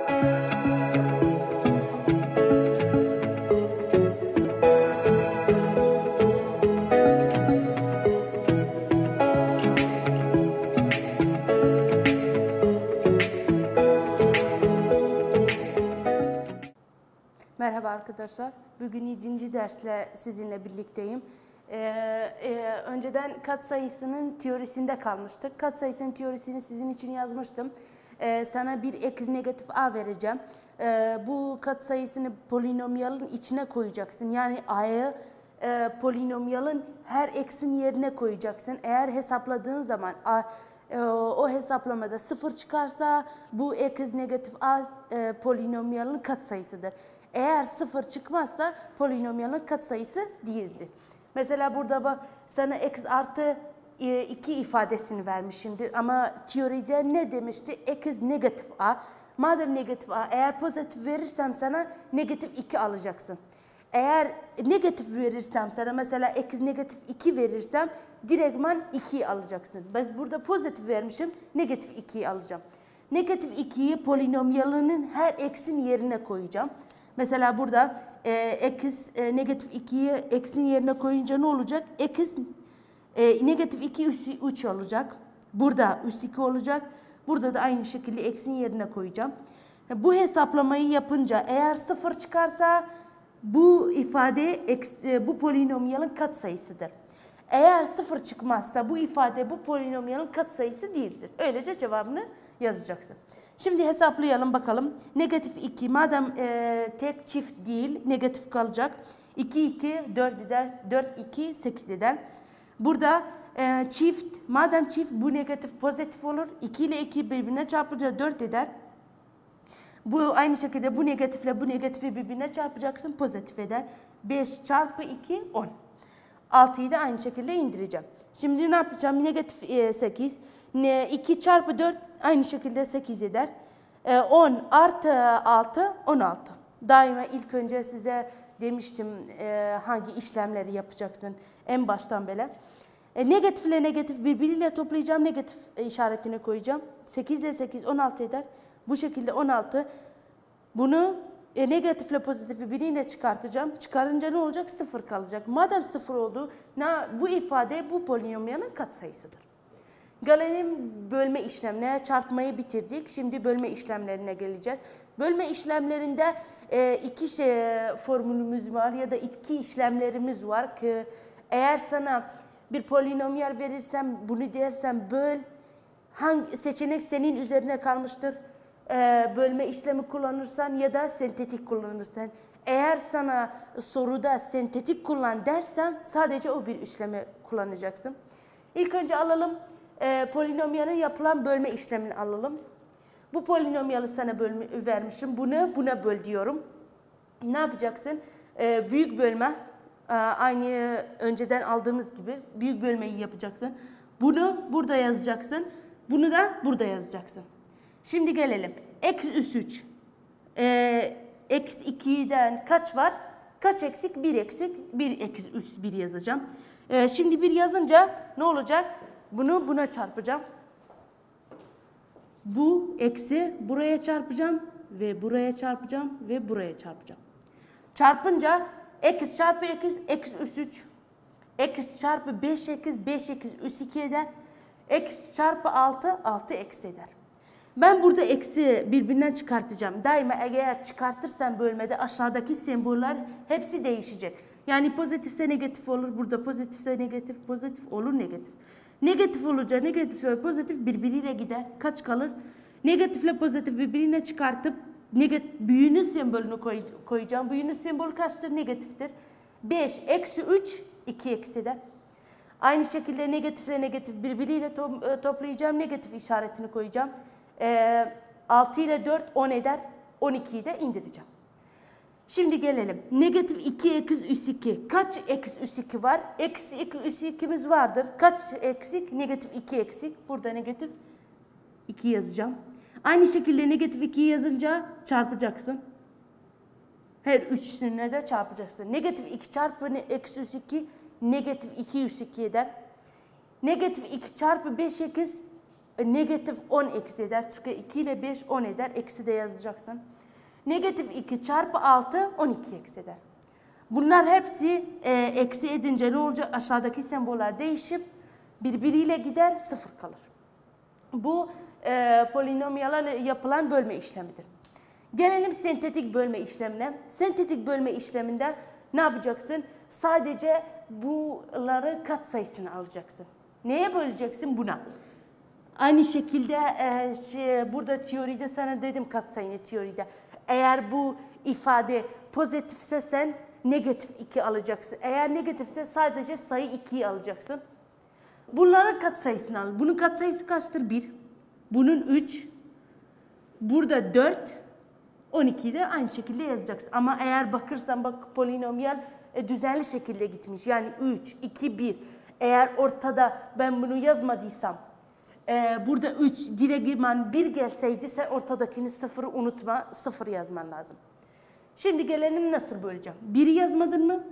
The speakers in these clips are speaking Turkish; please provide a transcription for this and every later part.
Merhaba arkadaşlar. Bugün 7. dersle sizinle birlikteyim. Önceden katsayısının teorisinde kalmıştık. Katsayısının teorisini sizin için yazmıştım. Sana bir x negatif a vereceğim. Bu katsayısını polinomiyalın içine koyacaksın. Yani a'yı polinomiyalın her x'in yerine koyacaksın. Eğer hesapladığın zaman o hesaplamada 0 çıkarsa bu x negatif a polinomiyalın katsayısıdır. Eğer 0 çıkmazsa polinomiyalın katsayısı değildir. Mesela burada bak sana x artı 2 ifadesini vermişimdir. Ama teoride ne demişti? X negatif a. Madem negatif a, eğer pozitif verirsem sana negatif 2 alacaksın. Eğer negatif verirsem sana mesela x negatif 2 verirsem direktman 2'yi alacaksın. Ben burada pozitif vermişim, negatif 2'yi alacağım. Negatif 2'yi polinomiyalının her x'in yerine koyacağım. Mesela burada negatif 2'yi x'in yerine koyunca ne olacak? X negatif 2 üssü 3 olacak. Burada üssü 2 olacak. Burada da aynı şekilde x'in yerine koyacağım. Bu hesaplamayı yapınca eğer 0 çıkarsa bu ifade bu polinomiyalın katsayısıdır. Eğer 0 çıkmazsa bu ifade bu polinomiyalın katsayısı değildir. Öylece cevabını yazacaksın. Şimdi hesaplayalım bakalım. Negatif 2 madem tek çift değil negatif kalacak. 2 2 4 eder. 4 2 8 eder. Burada çift madem çift bu negatif pozitif olur. 2 ile 2 birbirine çarpınca 4 eder. Bu aynı şekilde bu negatifle bu negatifi birbirine çarpacaksın pozitif eder. 5 çarpı 2 10. 6'yı da aynı şekilde indireceğim. Şimdi ne yapacağım? Negatif 8. 2 çarpı 4 aynı şekilde 8 eder. 10 artı 6 16. Daima ilk önce size demiştim hangi işlemleri yapacaksın en baştan beri. Negatif ile negatif birbiriyle toplayacağım. Negatif işaretini koyacağım. 8 ile 8 16 eder. Bu şekilde 16. Bunu negatifle pozitifi birbiriyle çıkartacağım. Çıkarınca ne olacak? 0 kalacak. Madem 0 oldu, bu ifade bu polinomiyalın katsayısıdır. Gelelim bölme işlemine. Çarpmayı bitirdik. Şimdi bölme işlemlerine geleceğiz. Bölme işlemlerinde iki formülümüz var ya da iki işlemlerimiz var ki eğer sana bir polinomiyal verirsem bunu dersem böl. Hangi seçenek senin üzerine kalmıştır? Bölme işlemi kullanırsan ya da sentetik kullanırsan. Eğer sana soruda sentetik kullan dersem sadece o bir işlemi kullanacaksın. İlk önce alalım polinomiyalın yapılan bölme işlemini alalım. Bu polinomiyalı sana vermişim. Buna böl diyorum. Ne yapacaksın? Büyük bölme aynı önceden aldığımız gibi büyük bölmeyi yapacaksın. Bunu burada yazacaksın. Bunu da burada yazacaksın. Şimdi gelelim. X üs 3. X 2'den kaç var? Kaç eksik? 1 eksik. 1 x üs 1 yazacağım. Şimdi 1 yazınca ne olacak? Bunu buna çarpacağım. Bu eksi buraya çarpacağım ve buraya çarpacağım ve buraya çarpacağım. Çarpınca x çarpı x, x üs 3. X çarpı 5x, 5x üs 2 eder. X çarpı 6, 6 eksi eder. Ben burada eksi birbirinden çıkartacağım. Daima eğer çıkartırsam bölmede aşağıdaki semboller hepsi değişecek. Yani pozitifse negatif olur. Burada pozitifse negatif, pozitif olur negatif. Negatif olunca negatif ve pozitif birbiriyle gider. Kaç kalır? Negatifle pozitif birbirine çıkartıp büyüğünün sembolünü koyacağım. Büyüğünün sembolü kaçtır? Negatiftir. 5 eksi 3, 2 eksi eder. Aynı şekilde negatifle negatif birbiriyle toplayacağım. Negatif işaretini koyacağım. 6 ile 4 10 eder. 12'yi de indireceğim. Şimdi gelelim. Negatif 2 eksi üs 2. Kaç eksi üs 2 var? Eksi üs 2'miz vardır. Kaç eksik? Negatif 2 eksik. Burada negatif 2 yazacağım. Aynı şekilde negatif 2'yi yazınca çarpacaksın. Her üçüne de çarpacaksın. Negatif 2 çarpı eksi üs 2 negatif 2 üs 2 eder. Negatif 2 çarpı 5 eksi negatif 10 eksi eder. Çünkü 2 ile 5 10 eder. Eksi de yazacaksın. Negatif 2 çarpı 6 12 eksi eder. Bunlar hepsi eksi edince ne olacak? Aşağıdaki semboller değişip birbiriyle gider, sıfır kalır. Bu polinomyala yapılan bölme işlemidir. Gelelim sentetik bölme işlemine. Sentetik bölme işleminde ne yapacaksın? Sadece bunları katsayısını alacaksın. Neye böleceksin? Buna. Aynı şekilde burada teoride sana dedim katsayını teoride. Eğer bu ifade pozitifse sen negatif 2 alacaksın. Eğer negatifse sadece sayı 2'yi alacaksın. Bunların katsayısını al. Bunun katsayısı kaçtır? 1. Bunun 3. Burada 4. 12'yi de aynı şekilde yazacaksın. Ama eğer bakırsan bak polinomiyal düzenli şekilde gitmiş. Yani 3, 2, 1. Eğer ortada ben bunu yazmadıysam burada 3 direktman 1 gelseydi sen ortadakini 0'ı unutma. 0 yazman lazım. Şimdi gelelim nasıl böleceğim. 1'i yazmadın mı?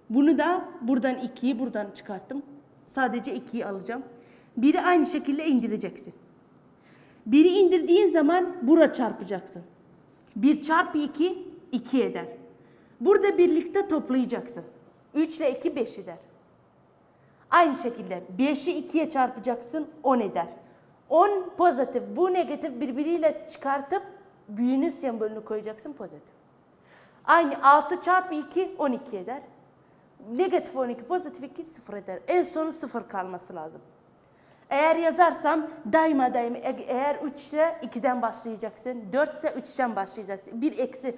Bunu da buradan 2'yi buradan çıkarttım. Sadece 2'yi alacağım. 1'i aynı şekilde indireceksin. 1'i indirdiğin zaman bura çarpacaksın. 1 çarpı 2, 2 eder. Burada birlikte toplayacaksın. 3 ile 2, 5 eder. Aynı şekilde 5'i 2'ye çarpacaksın, 10 eder. 10 pozitif, bu negatif birbiriyle çıkartıp büyüğünün sembolünü koyacaksın pozitif. Aynı 6 çarpı 2, 12 eder. Negatif 12, pozitif 2, 0 eder. En sonu 0 kalması lazım. Eğer yazarsam daima eğer 3 ise 2'den başlayacaksın. 4 ise 3'ten başlayacaksın. 1 eksi,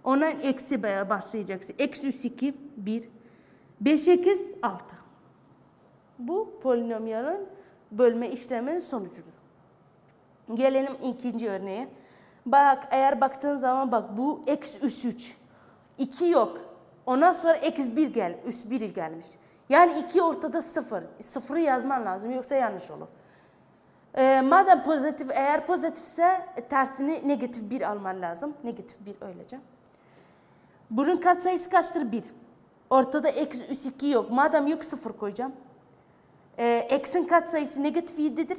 ondan eksi başlayacaksın. Eksi 2, 1. 5 eksi 6. Bu polinomiyalın bölme işleminin sonucudur. Gelelim ikinci örneğe. Bak eğer baktığın zaman bak bu eksi 3. 2 yok. Ondan sonra eksi 1 üst 1 gelmiş. Yani 2 ortada 0. 0'ı yazman lazım yoksa yanlış olur. Madem pozitif, eğer pozitifse tersini negatif 1 alman lazım. Negatif 1 öylece. Bunun katsayısı kaçtır? 1. Ortada eksi 2 yok. Madem yok 0 koyacağım. X'in katsayısı negatif 7'dir.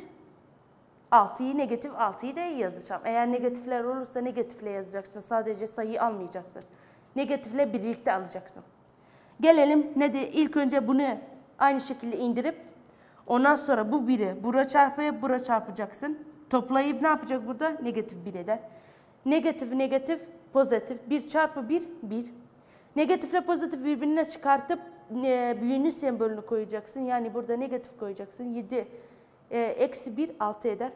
6'yı negatif 6'yı da yazacağım. Eğer negatifler olursa negatifle yazacaksın. Sadece sayıyı almayacaksın. Negatifle birlikte alacaksın. Gelelim ne de ilk önce bunu aynı şekilde indirip ondan sonra bu 1'i bura çarpacaksın. Toplayıp ne yapacak burada? Negatif 1 eder. Negatif pozitif 1 çarpı 1 1. Negatifle pozitif birbirine çıkartıp büyüğünün sembolünü koyacaksın. Yani burada negatif koyacaksın. 7 eksi 1 6 eder.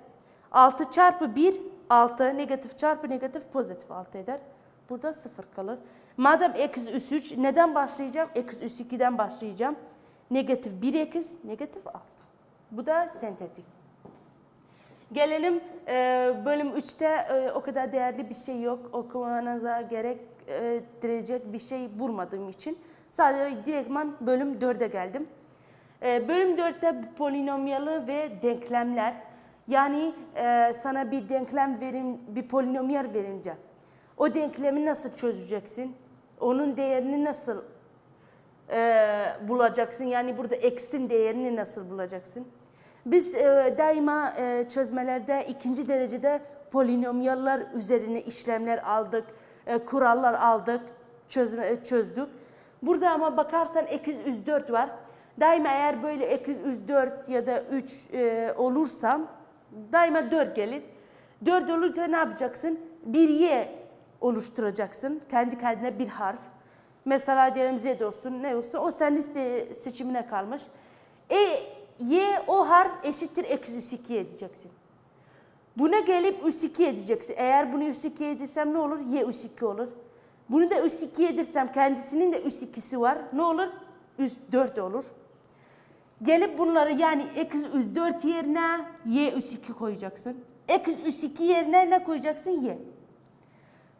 6 çarpı 1 6. Negatif çarpı negatif pozitif 6 eder. Burada 0 kalır. Madem eksi 3 neden başlayacağım? Eksi 2'den başlayacağım. Negatif 1 eksi negatif 6. Bu da sentetik. Gelelim bölüm 3'te o kadar değerli bir şey yok. Okumanıza gerektirecek bir şey bulmadığım için. Sadece direktman bölüm 4'e geldim. Bölüm 4'te polinomyalı ve denklemler. Yani sana bir denklem bir polinomyal verince o denklemi nasıl çözeceksin? Onun değerini nasıl bulacaksın? Yani burada x'in değerini nasıl bulacaksın? Biz daima çözmelerde ikinci derecede polinomyaller üzerine işlemler aldık, kurallar aldık, çözdük. Burada ama bakarsan eksi 4 var. Daima eğer böyle eksi 4 ya da 3 olursa daima 4 gelir. 4 olursa ne yapacaksın? Bir y oluşturacaksın. Kendi kendine bir harf. Mesela diyelim z olsun, ne olsun. O senin seçimine kalmış. Y o harf eşittir eksi 2 edeceksin. Buna gelip üs 2 edeceksin. Eğer bunu üs 2 edirsem ne olur? Y üs 2 olur. Bunu da üs 2 edirsem kendisinin de üs 2'si var. Ne olur? Üs 4 olur. Gelip bunları yani eksi üs 4 yerine y üs 2 koyacaksın. Eksi üs 2 yerine ne koyacaksın? Y.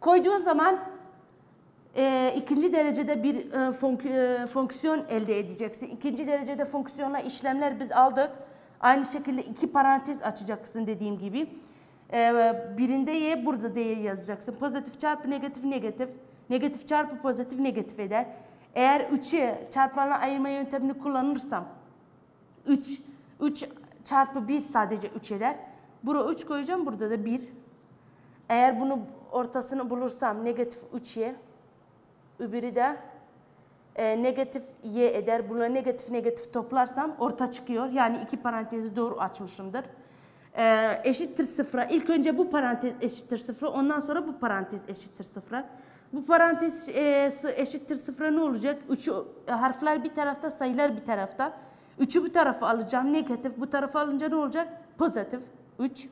Koyduğun zaman ikinci derecede bir fonksiyon elde edeceksin. İkinci derecede fonksiyonla işlemler biz aldık. Aynı şekilde 2 parantez açacaksın dediğim gibi. Birinde y, burada d yazacaksın. Pozitif çarpı negatif negatif. Negatif çarpı pozitif negatif eder. Eğer 3'ü çarpanla ayırma yöntemini kullanırsam 3 çarpı 1 sadece 3 eder. Buraya 3 koyacağım. Burada da 1. Eğer bunu ortasını bulursam negatif 3y. Öbürü de negatif y eder. Buna negatif negatif toplarsam orta çıkıyor. Yani iki parantezi doğru açmışımdır. Eşittir sıfıra. İlk önce bu parantez eşittir sıfıra. Ondan sonra bu parantez eşittir sıfıra. Bu parantez eşittir sıfıra ne olacak? Harfler bir tarafta, sayılar bir tarafta. 3'ü bu tarafa alacağım. Negatif. Bu tarafa alınca ne olacak? Pozitif. 3.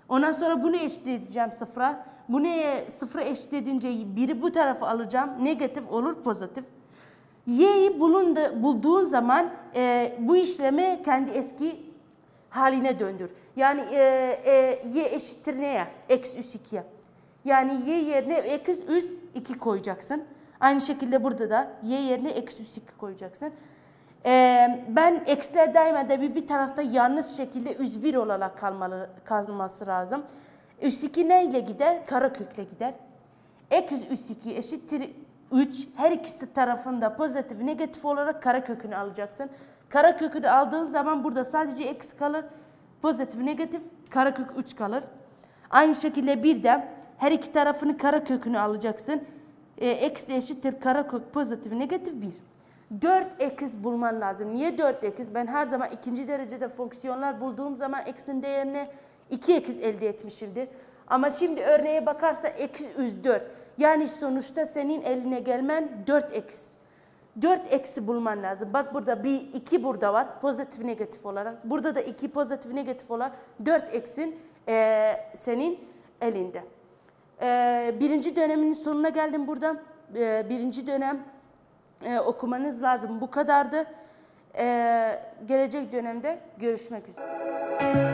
Ondan sonra bunu eşitleyeceğim sıfıra. Bunu sıfıra eşitleyince 1'i bu tarafa alacağım. Negatif olur, pozitif. Y'yi bulduğun zaman bu işlemi kendi eski haline döndür. Yani y eşittir neye? Eksi üs 2'ye. Yani y yerine eksi üs 2 koyacaksın. Aynı şekilde burada da y yerine eksi üs 2 koyacaksın. Ben eksiler daima da bir tarafta yalnız şekilde üs 1 olarak kalması lazım. Üs 2 neyle gider? Karekökle gider. Eksi üs 2 eşittir 3. Her ikisi tarafında pozitif negatif olarak karekökünü alacaksın. Karekökünü aldığın zaman burada sadece eksi kalır. Pozitif negatif karekök 3 kalır. Aynı şekilde bir de her iki tarafını karekökünü alacaksın. Eksi eşittir karekök pozitif negatif 1. 4 ekiz bulman lazım. Niye 4 ekiz? Ben her zaman ikinci derecede fonksiyonlar bulduğum zaman x'in değerine 2 ekiz elde etmişimdir. Ama şimdi örneğe bakarsa eksi 104. Yani sonuçta senin eline gelmen 4 ekiz. 4 eksi bulman lazım. Bak burada bir 2 burada var. Pozitif negatif olarak. Burada da 2 pozitif negatif olarak 4 eksin senin elinde. Birinci dönemin sonuna geldim burada. Birinci dönem okumanız lazım. Bu kadardı. Gelecek dönemde görüşmek üzere.